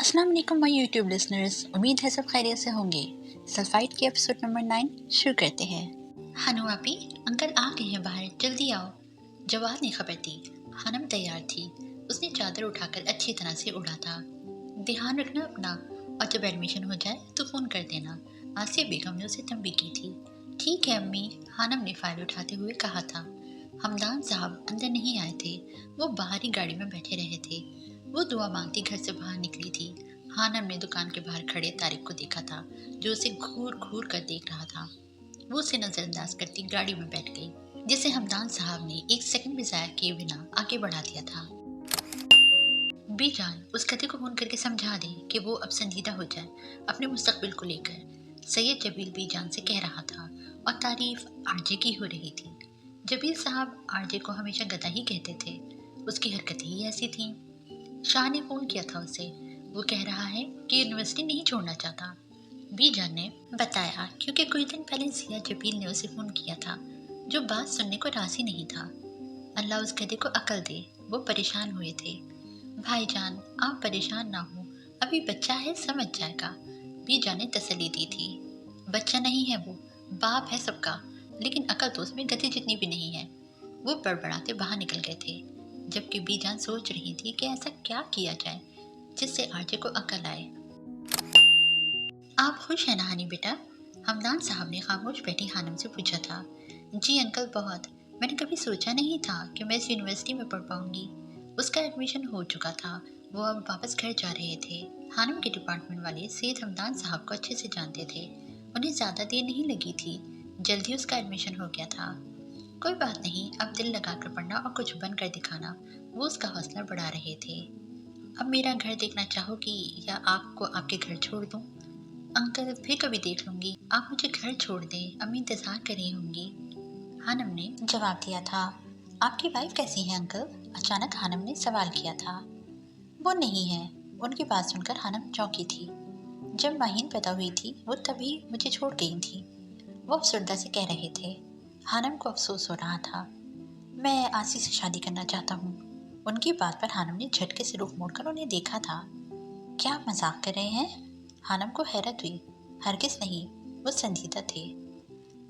अस्सलाम वालेकुम my YouTube listeners, उम्मीद है सब खैरियत से होंगे। सल्फाइड के एपिसोड नंबर 9 शुरू करते हैं। हानू आपी, अंकल आ गए हैं बाहर, जल्दी आओ। जवाद ने खबर दी। हानम तैयार थी। उसने चादर उठाकर अच्छी तरह से उड़ा था। ध्यान रखना अपना, और जब एडमिशन हो जाए तो फ़ोन कर देना। आसिया बेगम ने उसे तंबी की थी। ठीक है अम्मी, हानम ने फाइल उठाते हुए कहा था। हमदान साहब अंदर नहीं आए थे, वो बाहर ही गाड़ी में बैठे रहे थे। वो दुआ मांगती घर से बाहर निकली थी। हानम ने दुकान के बाहर खड़े तारिक को देखा था, जो उसे घूर घूर कर देख रहा था। वो उसे नजरअंदाज करती गाड़ी में बैठ गई, जिसे हमदान साहब ने एक सेकंड भी ज़ाया किए बिना आगे बढ़ा दिया था। बीजान, उस गधे को फोन करके समझा दे कि वो अब संजीदा हो जाए अपने मुस्तकबिल को लेकर, सैयद जबील बीजान से कह रहा था। और तारीफ आरजे की हो रही थी। जबील साहब आरजे को हमेशा गधा ही कहते थे, उसकी हरकतें ही ऐसी थीं। शाह ने फ़ोन किया था उसे, वो कह रहा है कि यूनिवर्सिटी नहीं छोड़ना चाहता। बीजान ने बताया क्योंकि कुछ दिन पहले जिया जबील ने उसे फ़ोन किया था, जो बात सुनने को राज़ी नहीं था। अल्लाह उस गधे को अकल दे, वो परेशान हुए थे। भाईजान, आप परेशान ना हो, अभी बच्चा है, समझ जाएगा। बीजान ने तसल्ली दी थी। बच्चा नहीं है वो, बाप है सबका, लेकिन अकल तो उसमें गधे जितनी भी नहीं है। वो बड़बड़ाते बाहर निकल गए थे, जबकि बीजान सोच रही थी कि ऐसा क्या किया जाए जिससे आरजे को अकल आए। आप खुश हैं ना हनी बेटा? हमदान साहब ने खामोश बैठी हानम से पूछा था। जी अंकल, बहुत। मैंने कभी सोचा नहीं था कि मैं इस यूनिवर्सिटी में पढ़ पाऊंगी। उसका एडमिशन हो चुका था, वो अब वापस घर जा रहे थे। हानम के डिपार्टमेंट वाले सैयद हमदान साहब को अच्छे से जानते थे। उन्हें ज़्यादा देर नहीं लगी थी, जल्दी उसका एडमिशन हो गया था। कोई बात नहीं, अब दिल लगाकर पढ़ना और कुछ बनकर दिखाना, वो उसका हौसला बढ़ा रहे थे। अब मेरा घर देखना चाहोगी या आपको आपके घर छोड़ दूँ? अंकल, फिर कभी देख लूंगी, आप मुझे घर छोड़ दें, अम्मी इंतज़ार कर रही होंगी। हानम ने जवाब दिया था। आपकी वाइफ कैसी है अंकल? अचानक हानम ने सवाल किया था। वो नहीं है। उनकी बात सुनकर हानम चौंकी थी। जब माहीन पैदा हुई थी वो तभी मुझे छोड़ गई थी, वो अफसरदा से कह रहे थे। हानम को अफसोस हो रहा था। मैं आसी से शादी करना चाहता हूँ। उनकी बात पर हानम ने झटके से रुख मोड़कर उन्हें देखा था। क्या आप मजाक कर रहे हैं? हानम को हैरत हुई। हरगिज़ नहीं, वो संजीदा थे।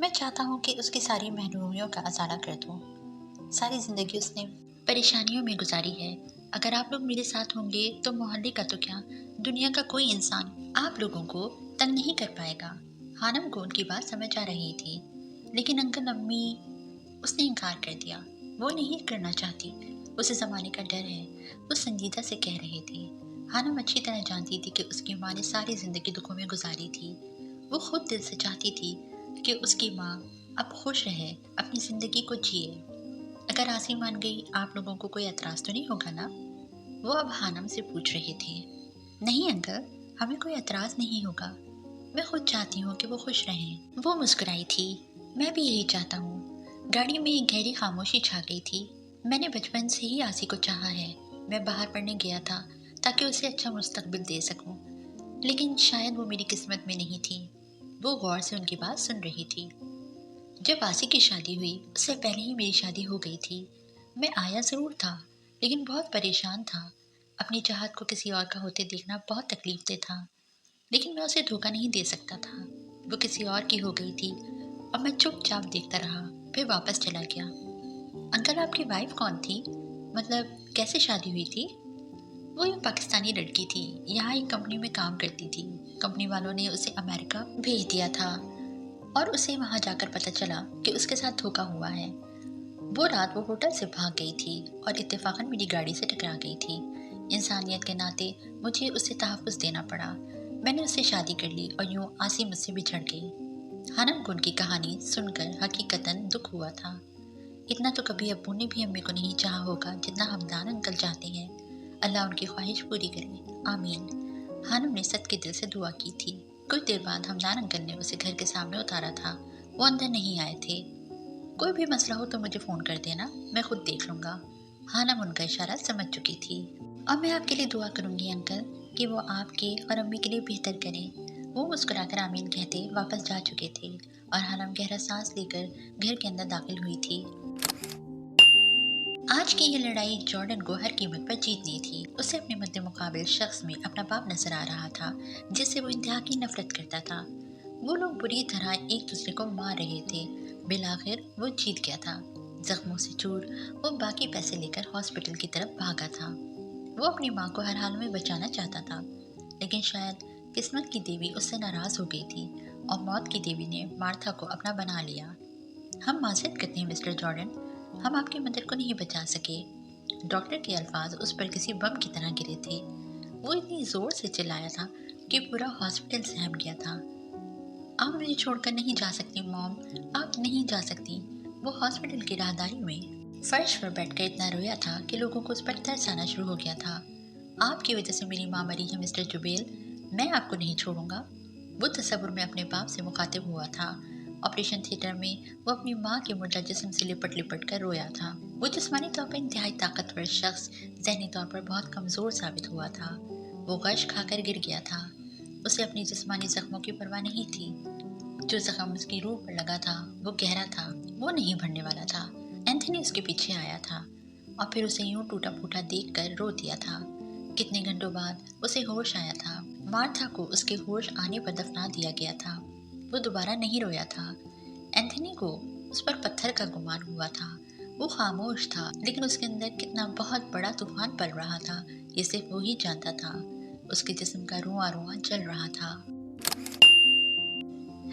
मैं चाहता हूँ कि उसकी सारी महरूमियों का अजाला कर दूँ। सारी ज़िंदगी उसने परेशानियों में गुजारी है। अगर आप लोग मेरे साथ होंगे तो मोहल्ले का तो क्या, दुनिया का कोई इंसान आप लोगों को तंग नहीं कर पाएगा। हानम को उनकी बात समझ आ रही थी, लेकिन अंकल अम्मी, उसने इनकार कर दिया। वो नहीं करना चाहती, उसे ज़माने का डर है, वो संजीदा से कह रहे थे। हानम अच्छी तरह जानती थी कि उसकी माँ ने सारी ज़िंदगी दुखों में गुजारी थी। वो खुद दिल से चाहती थी कि उसकी माँ अब खुश रहे, अपनी ज़िंदगी को जिए। अगर आसी मान गई, आप लोगों को कोई एतराज़ तो नहीं होगा ना? वो अब हानम से पूछ रहे थे। नहीं अंकल, हमें कोई एतराज़ नहीं होगा। मैं खुद चाहती हूँ कि वो खुश रहें। वो मुस्कुराई थी। मैं भी यही चाहता हूँ। गाड़ी में एक गहरी खामोशी छा गई थी। मैंने बचपन से ही आसी को चाहा है। मैं बाहर पढ़ने गया था ताकि उसे अच्छा मुस्तकबिल दे सकूं, लेकिन शायद वो मेरी किस्मत में नहीं थी। वो गौर से उनकी बात सुन रही थी। जब आसी की शादी हुई, उससे पहले ही मेरी शादी हो गई थी। मैं आया ज़रूर था, लेकिन बहुत परेशान था। अपनी चाहत को किसी और का होते देखना बहुत तकलीफ दे था, लेकिन मैं उसे धोखा नहीं दे सकता था। वो किसी और की हो गई थी और मैं चुपचाप देखता रहा, फिर वापस चला गया। अंकल, आपकी वाइफ कौन थी? मतलब कैसे शादी हुई थी? वो एक पाकिस्तानी लड़की थी, यहाँ एक कंपनी में काम करती थी। कंपनी वालों ने उसे अमेरिका भेज दिया था और उसे वहाँ जाकर पता चला कि उसके साथ धोखा हुआ है। वो रात वो होटल से भाग गई थी और इत्तेफाकन मेरी गाड़ी से टकरा गई थी। इंसानियत के नाते मुझे उसे तहफ़्फ़ुज़ देना पड़ा। मैंने उससे शादी कर ली और यूँ आसी मुझसे बिछड़ गई। हानम को उनकी कहानी सुनकर हकीकतन दुख हुआ था। इतना तो कभी अब्बू ने भी अम्मी को नहीं चाहा होगा जितना हमदान अंकल चाहते हैं। अल्लाह उनकी ख्वाहिश पूरी करे, आमीन। हानम ने सद के दिल से दुआ की थी। कुछ देर बाद हमदान अंकल ने उसे घर के सामने उतारा था। वो अंदर नहीं आए थे। कोई भी मसला हो तो मुझे फ़ोन कर देना, मैं खुद देख लूँगा। हानम उनका इशारा समझ चुकी थी। और मैं आपके लिए दुआ करूँगी अंकल कि वो आपके और अम्मी के लिए बेहतर करें। वो मुस्कुराकर आमीन कहते वापस जा चुके थे और हानम गहरा सांस लेकर घर के अंदर दाखिल हुई थी। आज की ये लड़ाई जॉर्डन को हर कीमत पर जीतनी थी। उसे अपने मद्दे मुकाबिल शख्स में अपना बाप नजर आ रहा था, जिससे वो इंतहा की नफरत करता था। वो लोग बुरी तरह एक दूसरे को मार रहे थे। बिलाखिर वो जीत गया था। जख्मों से चूर वो बाकी पैसे लेकर हॉस्पिटल की तरफ भागा था। वो अपनी माँ को हर हाल में बचाना चाहता था, लेकिन शायद किस्मत की देवी उससे नाराज हो गई थी और मौत की देवी ने मार्था को अपना बना लिया। हम माजरत करते हैं मिस्टर जॉर्डन, हम आपकी मदर को नहीं बचा सके। डॉक्टर के अल्फाज उस पर किसी बम की तरह गिरे थे। वो इतनी जोर से चिल्लाया था कि पूरा हॉस्पिटल सहम गया था। आप मुझे छोड़कर नहीं जा सकती मॉम, आप नहीं जा सकती। वो हॉस्पिटल की राहदारी में फर्श पर बैठकर इतना रोया था कि लोगों को उस पर तरस आना शुरू हो गया था। आपकी वजह से मेरी माँ मरी है मिस्टर जुबेल, मैं आपको नहीं छोड़ूंगा। वो तस्वुर में अपने बाप से मुखातिब हुआ था। ऑपरेशन थिएटर में वो अपनी माँ के मुर्दा जिस्म से लिपट लिपट कर रोया था। वो जिस्मानी तौर पर इंतहाई ताकतवर शख्स ज़हनी तौर पर बहुत कमज़ोर साबित हुआ था। वो गश खाकर गिर गया था। उसे अपनी जिस्मानी जख्मों की परवाह नहीं थी। जो जख्म उसकी रूह पर लगा था वो गहरा था, वो नहीं भरने वाला था। एंथनी उसके पीछे आया था और फिर उसे यूं टूटा फूटा देख कर रो दिया था। कितने घंटों बाद उसे होश आया था। मार्था को उसके होश आने पर दफना दिया गया था। वो दोबारा नहीं रोया था। एंथनी को उस पर पत्थर का गुमान हुआ था। वो खामोश था, लेकिन उसके अंदर कितना बहुत बड़ा तूफान पल रहा था ये सिर्फ वो ही जानता था। उसके जिस्म का रुआं रुआं जल रहा था।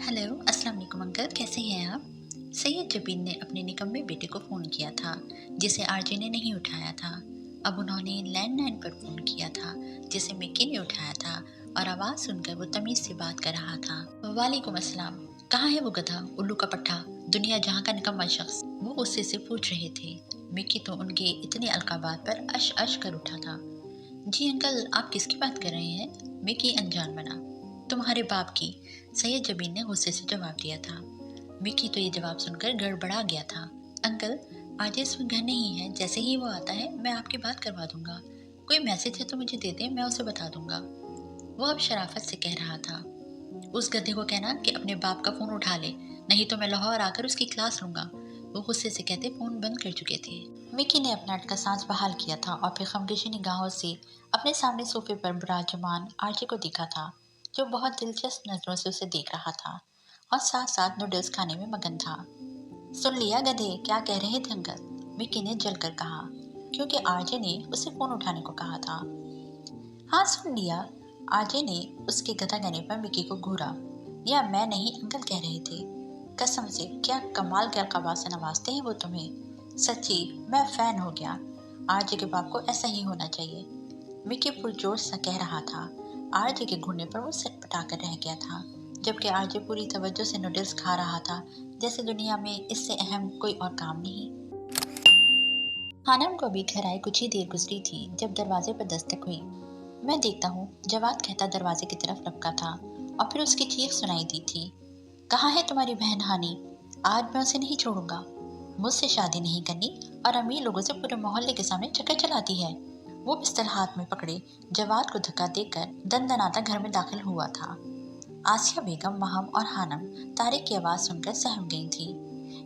हेलो, अस्सलाम वालेकुम अंकल, कैसे हैं आप? सैयद जबीन ने अपने निकम्मे बेटे को फ़ोन किया था, जिसे आरजे ने नहीं उठाया था। अब उन्होंने लैंडलाइन पर फ़ोन किया था, जिसे मिक्की ने उठाया था, और आवाज़ सुनकर वो तमीज़ से बात कर रहा था। वालेकुम अस्सलाम। कहाँ है वो गधा, उल्लू का पट्टा, दुनिया जहाँ का निकम्मा शख्स? वो गुस्से से पूछ रहे थे। मिक्की तो उनके इतने अलकाबात पर अश अश कर उठा था। जी अंकल, आप किसकी बात कर रहे हैं? मिक्की अनजान बना। तुम्हारे बाप की, सैयद जबीन ने गुस्से से जवाब दिया था। मिक्की तो ये जवाब सुनकर गड़बड़ा गया था। अंकल, आज इस वक्त घर नहीं है, जैसे ही वो आता है मैं आपकी बात करवा दूंगा। कोई मैसेज है तो मुझे दे दे, मैं उसे बता दूंगा। वो अब शराफत से कह रहा था। उस गधे को कहना कि अपने बाप का फ़ोन उठा ले, नहीं तो मैं लाहौर आकर उसकी क्लास लूंगा। वो गुस्से से कहते फ़ोन बंद कर चुके थे। मिक्की ने अपना अटका सांस बहाल किया था और फिर खमगेशी निगाहों से अपने सामने सोफे पर विराजमान आरजे को देखा था, जो बहुत दिलचस्प नजरों से उसे देख रहा था और साथ साथ नूडल्स खाने में मगन था। सुन लिया गधे, क्या कह रहे थे अंकल? मिक्की ने जलकर कहा, क्योंकि आरजे ने उसे फोन उठाने को कहा था। हाँ सुन लिया। आरजे ने उसके गधा कहने पर मिक्की को घूरा। या मैं नहीं, अंकल कह रहे थे। कसम से, क्या कमाल के अलकाबात से नवाजते हैं वो तुम्हें। सच्ची मैं फैन हो गया। आरजे के बाप को ऐसा ही होना चाहिए, मिक्की पुरजोश सा कह रहा था। आरजे के घुरने पर वो सटपटा कर रह गया था, जबकि आरजे पूरी तवज्जो से नूडल्स खा रहा था, जैसे दुनिया में इससे अहम कोई और काम नहीं। खानम को अभी घर आए कुछ ही देर गुजरी थी जब दरवाजे पर दस्तक हुई। मैं देखता हूँ, जवाद कहता दरवाजे की तरफ लपका था और फिर उसकी चीख सुनाई दी थी। कहाँ है तुम्हारी बहन हानी? आज मैं उसे नहीं छोड़ूंगा। मुझसे शादी नहीं करनी और अमीर लोगों से पूरे मोहल्ले के सामने चक्कर चलाती है। वो पिस्तल हाथ में पकड़े जवाद को धक्का देकर दनदनाता घर में दाखिल हुआ था। आसिया बेगम, महम और हानम तारिक की आवाज़ सुनकर सहम गई थी।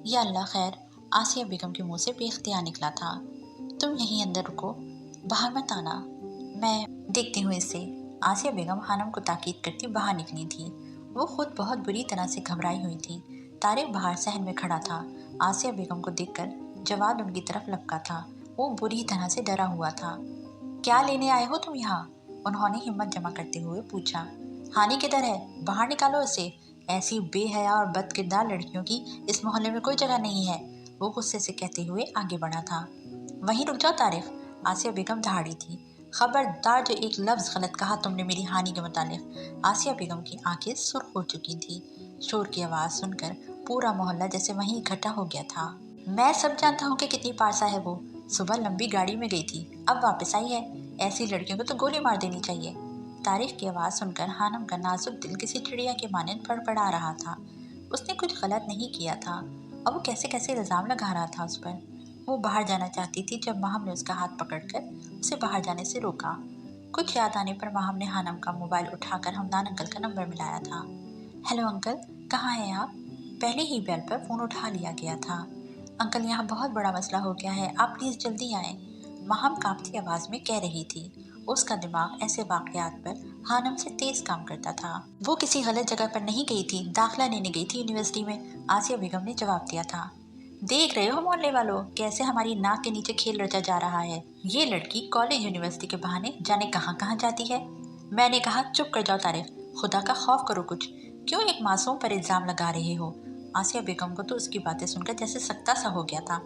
या अल्लाह खैर, आसिया बेगम के मुंह से बेख्तियार निकला था। तुम यहीं अंदर रुको, बाहर मत आना, मैं देखती हूँ इसे। आसिया बेगम हानम को ताकीद करती बाहर निकली थी। वो खुद बहुत बुरी तरह से घबराई हुई थी। तारिक बाहर सहन में खड़ा था। आसिया बेगम को देखकर जवाद उनकी तरफ लपका था। वो बुरी तरह से डरा हुआ था। क्या लेने आए हो तुम यहाँ? उन्होंने हिम्मत जमा करते हुए पूछा। हानि किधर है? बाहर निकालो उसे। ऐसी बेहया और बदकिरदार लड़कियों की इस मोहल्ले में कोई जगह नहीं है, वो गुस्से से कहते हुए आगे बढ़ा था। वहीं रुक जाओ तारिफ, आसिया बेगम दहाड़ी थी। खबरदार, जो एक लफ्ज़ गलत कहा तुमने मेरी हानि के मुतालिक। आसिया बेगम की आंखें सुर्ख हो चुकी थी। शोर की आवाज़ सुनकर पूरा मोहल्ला जैसे वहीं इकट्ठा हो गया था। मैं सब जानता हूँ कि कितनी पारसा है वो। सुबह लंबी गाड़ी में गई थी, अब वापस आई है। ऐसी लड़कियों को तो गोली मार देनी चाहिए। तारीफ की आवाज़ सुनकर हानम का नाजुक दिल किसी चिड़िया के मानंद फड़फड़ा रहा था। उसने कुछ गलत नहीं किया था और वो कैसे कैसे इल्ज़ाम लगा रहा था उस पर। वो बाहर जाना चाहती थी जब माहम ने उसका हाथ पकड़कर उसे बाहर जाने से रोका। कुछ याद आने पर माहम ने हानम का मोबाइल उठाकर हमदान अंकल का नंबर मिलाया था। हेलो अंकल, कहाँ हैं आप? पहले ही बेल पर फ़ोन उठा लिया गया था। अंकल यहाँ बहुत बड़ा मसला हो गया है, आप प्लीज़ जल्दी आएं। माहम कांपती आवाज़ में कह रही थी। उसका दिमाग ऐसे वाक़यात पर हानम से तेज़ काम करता था। वो किसी गलत जगह पर नहीं गई थी, दाखिला लेने गई थी यूनिवर्सिटी में, आसिया बेगम ने जवाब दिया था। देख रहे हो मोहल्ले वालों, कैसे हमारी नाक के नीचे खेल रचा जा रहा है। ये लड़की कॉलेज यूनिवर्सिटी के बहाने जाने कहाँ कहाँ जाती है। मैंने कहा चुप कर जाओ तारिफ, खुदा का खौफ करो कुछ। क्यों एक मासूम पर इल्ज़ाम लगा रहे हो। आसिया बेगम को तो उसकी बातें सुनकर जैसे सख्ता सा हो गया था।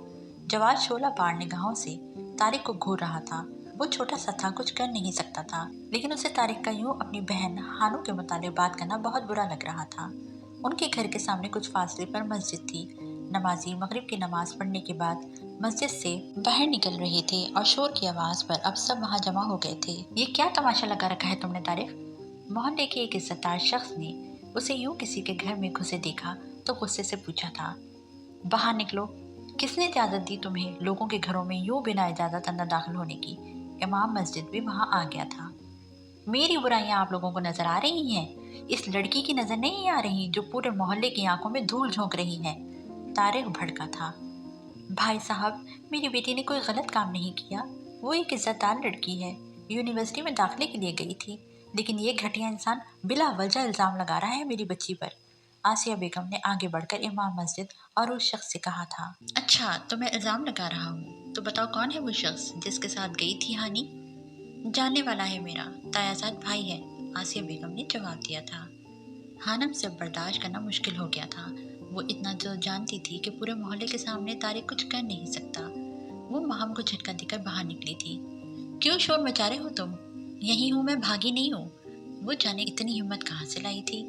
जवाद शोला बाढ़ निगाहों से तारिक को घूर रहा था। वो छोटा सा था, कुछ कर नहीं सकता था, लेकिन उसे तारिक का यूं अपनी बहन हानू के मुतालिक बात करना बहुत बुरा लग रहा था। उनके घर के सामने कुछ फासले पर मस्जिद थी। नमाजी मगरिब की नमाज पढ़ने के बाद मस्जिद से बाहर निकल रहे थे और शोर की आवाज़ पर अब सब वहाँ जमा हो गए थे। ये क्या तमाशा लगा रखा है तुमने तारिफ। मोहल्ले के एक इज्जतदार शख्स ने उसे यूं किसी के घर में घुसे देखा तो गुस्से से पूछा था। बाहर निकलो। किसने इजाज़त दी तुम्हें लोगों के घरों में यूं बिना इजाज़त अंदर दाखिल होने की। इमाम मस्जिद भी वहाँ आ गया था। मेरी बुराइयां आप लोगों को नजर आ रही हैं, इस लड़की की नजर नहीं आ रही जो पूरे मोहल्ले की आंखों में धूल झोंक रही है। तारिक भड़का था। भाई साहब, मेरी बेटी ने कोई गलत काम नहीं किया। वो एक इज्जतदार लड़की है, यूनिवर्सिटी में दाखिले के लिए गई थी, लेकिन ये घटिया इंसान बिला वजह इल्ज़ाम लगा रहा है मेरी बच्ची पर। आसिया बेगम ने आगे बढ़कर इमाम मस्जिद और उस शख्स से कहा था। अच्छा, तो मैं इल्ज़ाम लगा रहा हूँ, तो बताओ कौन है वो शख्स जिसके साथ गई थी हानि। जानने वाला है, मेरा तायाजाद भाई है, आसिया बेगम ने जवाब दिया था। हानम से बर्दाश्त करना मुश्किल हो गया था। वो इतना जो जानती थी कि पूरे मोहल्ले के सामने तारिक कुछ कर नहीं सकता। वो महम को झटका देकर बाहर निकली थी। क्यों शोर मचा रहे हो तुम। यही हूँ मैं, भागी नहीं हूँ। वो जाने इतनी हिम्मत कहाँ से लाई थी।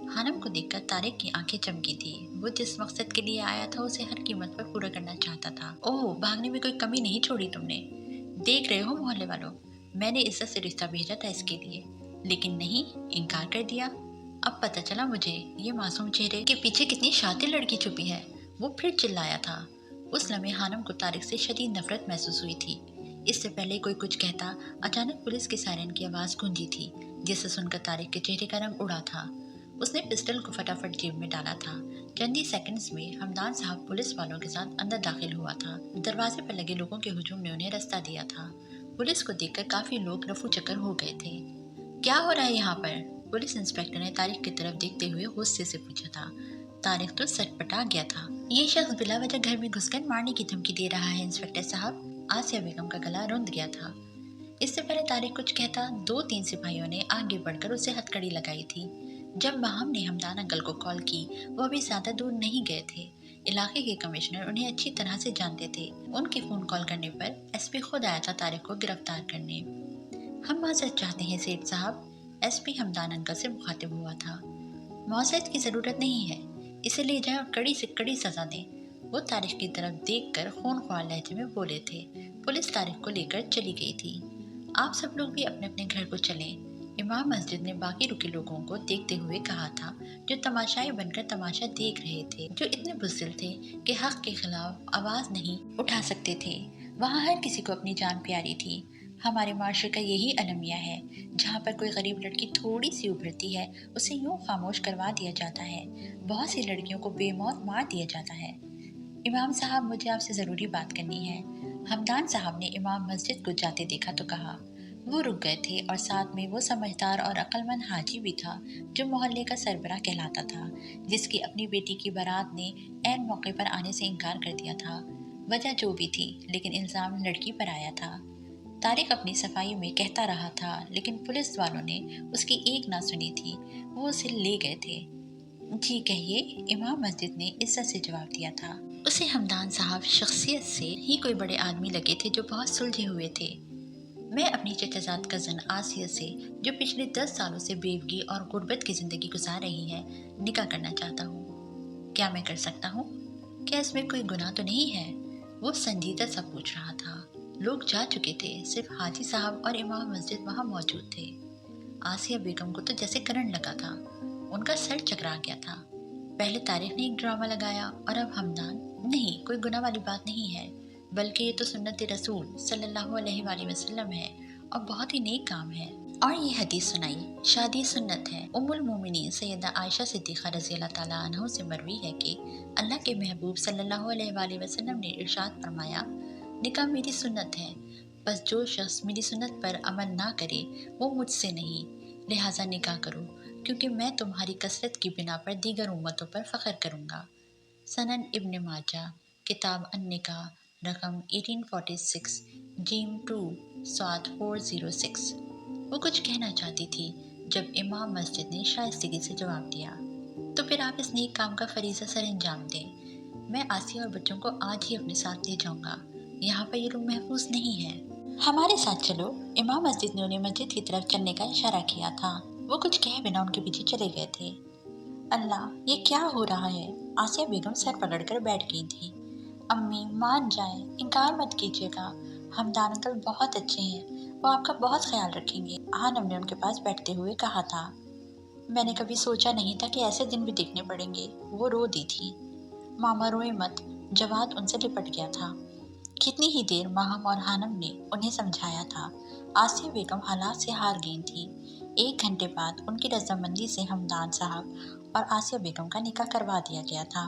हानम को देखकर तारिक की आंखें चमकी थी। वो जिस मकसद के लिए आया था उसे हर कीमत पर पूरा करना चाहता था। ओह, भागने में कोई कमी नहीं छोड़ी तुमने। देख रहे हो मोहल्ले वालों, मैंने इज्जत से रिश्ता भेजा था इसके लिए, लेकिन नहीं, इनकार कर दिया। अब पता चला मुझे ये मासूम चेहरे के पीछे कितनी शातिर लड़की छुपी है। वो फिर चिल्लाया था। उस लम्हे हानम को तारिक से शदीद नफरत महसूस हुई थी। इससे पहले कोई कुछ कहता, अचानक पुलिस के सायरन की आवाज़ गूंजी थी, जिसे सुनकर तारिक के चेहरे का रंग उड़ा था। उसने पिस्टल को फटाफट जेब में डाला था। चंद ही सेकंड्स में हमदान साहब पुलिस वालों के साथ अंदर दाखिल हुआ था। दरवाजे पर लगे लोगों के हुजूम ने उन्हें रास्ता दिया था। पुलिस को देखकर काफी लोग रफू चक्कर हो गए थे। क्या हो रहा है यहाँ पर। पुलिस इंस्पेक्टर ने तारिक की तरफ देखते हुए गुस्से से पूछा था। तारिक तो सटपटा गया था। ये शख्स बिला वजह घर में घुसकर मारने की धमकी दे रहा है इंस्पेक्टर साहब। आसिया बेगम का गला रुंध गया था। इससे पहले तारिक कुछ कहता, 2-3 सिपाहियों ने आगे बढ़कर उसे हथकड़ी लगाई थी। जब माहम ने हमदान अंकल को कॉल की, वो अभी ज्यादा दूर नहीं गए थे। इलाके के कमिश्नर उन्हें अच्छी तरह से जानते थे। उनके फोन कॉल करने पर एसपी खुद आया था तारिक को गिरफ्तार करने। हम माजरत चाहते हैं सेठ साहब, एसपी हमदान अंकल से मुखातिब हुआ था। मौसत की जरूरत नहीं है, इसे ले जाएं और कड़ी से कड़ी सजा दें। वो तारिक की तरफ देखकर खूनख्वार लहजे में बोले थे। पुलिस तारिक को लेकर चली गई थी। आप सब लोग भी अपने अपने घर को चलें। इमाम मस्जिद ने बाकी रुके लोगों को देखते हुए कहा था, जो तमाशाई बनकर तमाशा देख रहे थे, जो इतने बुज़दिल थे कि हक के खिलाफ आवाज़ नहीं उठा सकते थे। वहाँ हर किसी को अपनी जान प्यारी थी। हमारे माशरे का यही अलमिया है। जहाँ पर कोई गरीब लड़की थोड़ी सी उभरती है, उसे यूं खामोश करवा दिया जाता है। बहुत सी लड़कियों को बेमौत मार दिया जाता है। इमाम साहब, मुझे आपसे ज़रूरी बात करनी है। हमदान साहब ने इमाम मस्जिद को जाते देखा तो कहा। वो रुक गए थे और साथ में वो समझदार और अक्लमंद हाजी भी था, जो मोहल्ले का सरबराह कहलाता था, जिसकी अपनी बेटी की बारात ने ऐन मौके पर आने से इनकार कर दिया था। वजह जो भी थी, लेकिन इल्ज़ाम लड़की पर आया था। तारिक अपनी सफाई में कहता रहा था, लेकिन पुलिस वालों ने उसकी एक ना सुनी थी। वो उसे ले गए थे। जी कहिए, इमाम मस्जिद ने इज्जत से जवाब दिया था। उसे हमदान साहब शख्सियत से ही कोई बड़े आदमी लगे थे, जो बहुत सुलझे हुए थे। मैं अपनी चचाजाद कज़न आसिया से, जो पिछले 10 सालों से बेवगी और गुर्बत की ज़िंदगी गुजार रही है, निकाह करना चाहता हूँ। क्या मैं कर सकता हूँ? क्या इसमें कोई गुनाह तो नहीं है? वो संजीदा सा पूछ रहा था। लोग जा चुके थे, सिर्फ हाजी साहब और इमाम मस्जिद वहाँ मौजूद थे। आसिया बेगम को तो जैसे करंट लगा था। उनका सर चकरा गया था। पहले तारिक ने एक ड्रामा लगाया और अब हमदान। नहीं, कोई गुनाह वाली बात नहीं है, बल्कि ये तो सुन्नत रसूल सल्लल्लाहु अलैहि वसल्लम है और बहुत ही नेक काम है। और ये हदीस सुनाई, शादी सुन्नत है। उम्मुल मोमिनीन सैयदा आयशा सिद्दीक़ा रज़ी अल्लाह ताला अन्हा से मरवी है कि अल्लाह के महबूब सल्लल्लाहु अलैहि वसल्लम ने इरशाद फरमाया, निकाह मेरी सुन्नत है, बस जो शख्स मेरी सुन्नत पर अमल ना करे वो मुझसे नहीं, लिहाजा निकाह करो, क्योंकि मैं तुम्हारी कसरत की बिना पर दीगर उम्मतों पर फ़ख्र करूँगा। सनन इब्न माजा, किताब अन-निकाह, रकम 1846, जीम 2, स्वात 406। वो कुछ कहना चाहती थी जब इमाम मस्जिद ने शाइस्तगी से जवाब दिया, तो फिर आप इस नेक काम का फरीज़ा सर अंजाम दें। मैं आसिया और बच्चों को आज ही अपने साथ ले जाऊंगा। यहाँ पर ये लोग महफूज नहीं है। हमारे साथ चलो। इमाम मस्जिद ने उन्हें मस्जिद की तरफ चलने का इशारा किया था। वो कुछ कहे बिना उनके पीछे चले गए थे। अल्लाह, ये क्या हो रहा है? आसिया बेगम सर पकड़कर बैठ गई थी। अम्मी, मान जाएं, इनकार मत कीजिएगा। हमदान अंकल बहुत अच्छे हैं, वो आपका बहुत ख्याल रखेंगे। हानम ने उनके पास बैठते हुए कहा था। मैंने कभी सोचा नहीं था कि ऐसे दिन भी देखने पड़ेंगे। वो रो दी थी। मामा रोए मत, जवाद उनसे लिपट गया था। कितनी ही देर माहम और हानम ने उन्हें समझाया था। आसिया बेगम हालात से हार गई थी। 1 घंटे बाद उनकी रजामंदी से हमदान साहब और आसिया बेगम का निकाह करवा दिया गया था।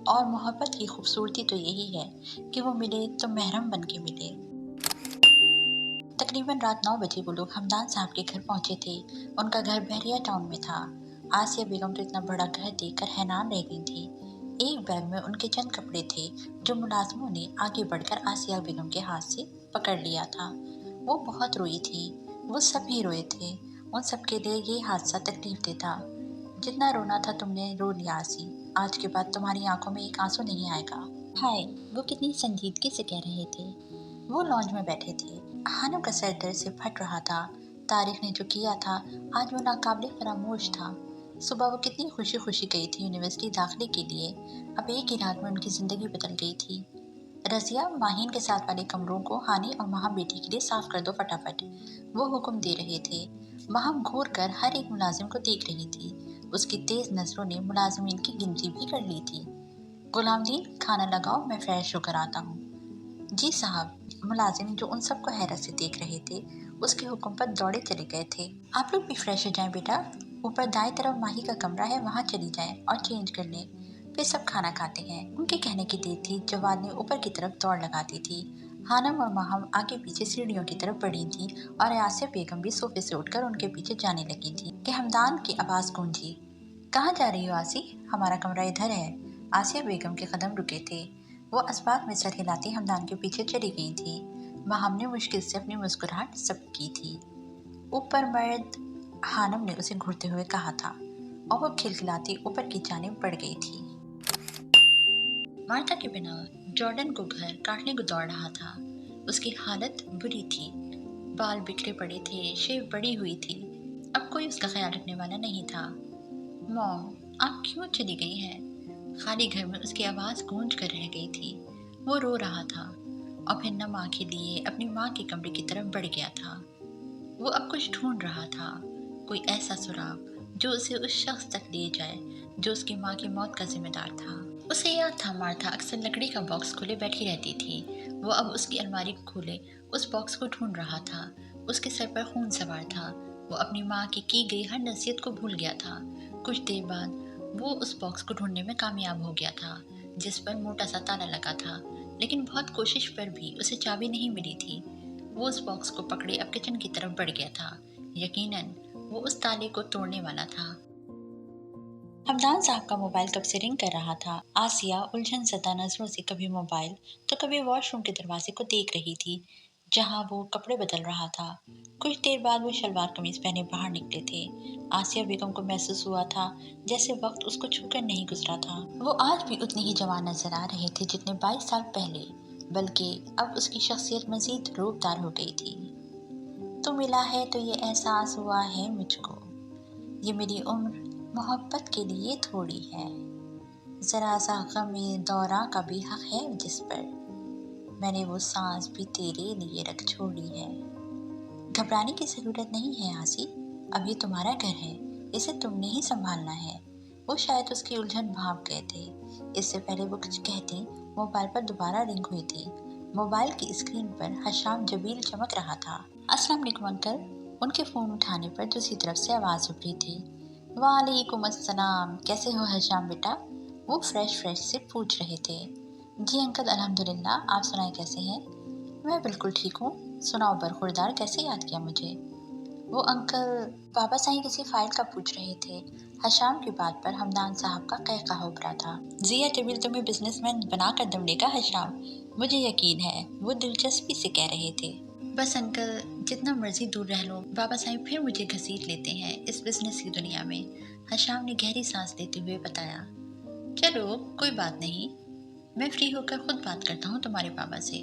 और मोहब्बत की खूबसूरती तो यही है कि वो मिले तो महरम बन के मिले। तकरीबन रात 9 बजे वो लोग हमदान साहब के घर पहुंचे थे। उनका घर बहरिया टाउन में था। आसिया बेगम तो इतना बड़ा घर देखकर हैरान रह गई थी। एक बैग में उनके चंद कपड़े थे जो मुलाजमों ने आगे बढ़कर आसिया बेगम के हाथ से पकड़ लिया था। वो बहुत रोई थी। वो सभी रोए थे। उन सबके लिए ये हादसा तकलीफ दे था। जितना रोना था तुमने रो लिया आसी। आज के बाद तुम्हारी आंखों में एक आंसू नहीं आएगा। हाय, वो कितनी संजीदगी से कह रहे थे। वो लॉन्ज में बैठे थे। हानम का सर दर्द से फट रहा था। तारिक ने जो किया था आज वो नाकाबिले फरामोश था। सुबह वो कितनी खुशी खुशी गई थी यूनिवर्सिटी दाखिले के लिए। अब एक ही रात में उनकी ज़िंदगी बदल गई थी। रज़िया, माहीन के साथ वाले कमरों को हानि और महा बेटी के लिए साफ कर दो फटाफट, वो हुक्म दे रहे थे। महम घूर कर हर एक मुलाजिम को देख रही थी। उसकी तेज़ नज़रों ने मुलाजिमीन की गिनती भी कर ली थी। गुलामदीन, खाना लगाओ, मैं फ्रेश होकर आता हूँ। जी साहब। मुलाजिम जो उन सबको हैरत से देख रहे थे उसके हुक्म पर दौड़े चले गए थे। आप लोग भी फ्रेश हो जाएं बेटा। ऊपर दाएं तरफ माही का कमरा है, वहाँ चली जाएं और चेंज कर लें। फिर सब खाना खाते हैं। उनके कहने की देर थी। जवाद ने ऊपर की तरफ दौड़ लगा दी थी। हानम और माहम आगे पीछे सीढ़ियों की तरफ बढ़ी थी और आसिया बेगम भी सोफे से उठकर उनके पीछे जाने लगी थी कि हमदान की आवाज़ गूंजी। कहाँ जा रही हो आसी? हमारा कमरा इधर है। आसिया बेगम के कदम रुके थे। वो असबाब में सर हिलाती हमदान के पीछे चली गई थी। माहम ने मुश्किल से अपनी मुस्कुराहट ज़ब्त की थी। ऊपर मर्द, हानम ने उसे घूरते हुए कहा था और वो खिलखिलाती ऊपर की जानिब बढ़ गई थी। मार्था के बिना जॉर्डन को घर काटने को दौड़ रहा था। उसकी हालत बुरी थी। बाल बिखरे पड़े थे, शेव बड़ी हुई थी। अब कोई उसका ख्याल रखने वाला नहीं था। मॉम, आप क्यों चली गई हैं? खाली घर में उसकी आवाज़ गूंज कर रह गई थी। वो रो रहा था और फिर नम आंखें लिए अपनी माँ के कमरे की तरफ बढ़ गया था। वो अब कुछ ढूंढ रहा था, कोई ऐसा सुराग जो उसे उस शख्स तक ले जाए जो उसकी माँ की मौत का जिम्मेदार था। उसे याद था मार्था अक्सर लकड़ी का बॉक्स खोले बैठी रहती थी। वो अब उसकी अलमारी को खोले उस बॉक्स को ढूंढ रहा था। उसके सर पर खून सवार था। वो अपनी माँ की गई हर नसीहत को भूल गया था। कुछ देर बाद वो उस बॉक्स को ढूंढने में कामयाब हो गया था जिस पर मोटा सा ताला लगा था, लेकिन बहुत कोशिश पर भी उसे चाबी नहीं मिली थी। वो उस बॉक्स को पकड़े अब किचन की तरफ बढ़ गया था। यकीनन वो उस ताले को तोड़ने वाला था। हमदान साहब का मोबाइल कब से रिंग कर रहा था। आसिया उलझन ज़दा नज़रों से कभी मोबाइल तो कभी वॉशरूम के दरवाजे को देख रही थी जहां वो कपड़े बदल रहा था। कुछ देर बाद वो शलवार कमीज पहने बाहर निकले थे। आसिया बेगम को महसूस हुआ था जैसे वक्त उसको छूकर नहीं गुजरा था। वो आज भी उतनी ही जवान नजर आ रहे थे जितने 22 साल पहले, बल्कि अब उसकी शख्सियत मजीद रूपदार हो गई थी। तो मिला है तो ये एहसास हुआ है मुझको, ये मेरी उम्र मोहब्बत के लिए थोड़ी है। ज़रा सा गमे दौरा का भी हक है जिस पर मैंने वो सांस भी तेरे लिए रख छोड़ी है। घबराने की ज़रूरत नहीं है आसी, अब ये तुम्हारा घर है, इसे तुमने ही संभालना है। वो शायद उसकी उलझन भाप गए थे। इससे पहले वो कुछ कहती, मोबाइल पर दोबारा रिंग हुई थी। मोबाइल की स्क्रीन पर हशाम जबील चमक रहा था। अस्सलाम वालेकुम अंकल। उनके फ़ोन उठाने पर दूसरी तरफ से आवाज़ उठी थी। वालेकुम अस्सलाम, कैसे हो हशाम बेटा? वो फ्रेश से पूछ रहे थे। जी अंकल अल्हम्दुलिल्लाह, आप सुनाएं कैसे हैं? मैं बिल्कुल ठीक हूँ। सुनाओ बरखुरदार, कैसे याद किया मुझे? वो अंकल बाबा साईं किसी फाइल का पूछ रहे थे। हशाम की बात पर हमदान साहब का कहकहा उभरा था। जिया टवील तुम्हें बिजनेसमैन बना कर दम लेगा हशाम, मुझे यकीन है, वो दिलचस्पी से कह रहे थे। बस अंकल, जितना मर्जी दूर रह लो, बाबा साईं फिर मुझे घसीट लेते हैं इस बिजनेस की दुनिया में। हशाम ने गहरी सांस लेते हुए बताया। चलो कोई बात नहीं, मैं फ्री होकर खुद बात करता हूँ तुम्हारे पापा से,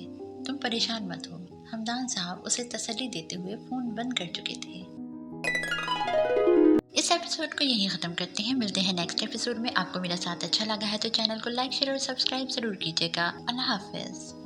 तुम परेशान मत हो। हमदान साहब उसे तसल्ली देते हुए फ़ोन बंद कर चुके थे। इस एपिसोड को यहीं ख़त्म करते हैं। मिलते हैं नेक्स्ट एपिसोड में। आपको मेरा साथ अच्छा लगा है तो चैनल को लाइक शेयर और सब्सक्राइब ज़रूर कीजिएगा। अल्लाह हाफिज़।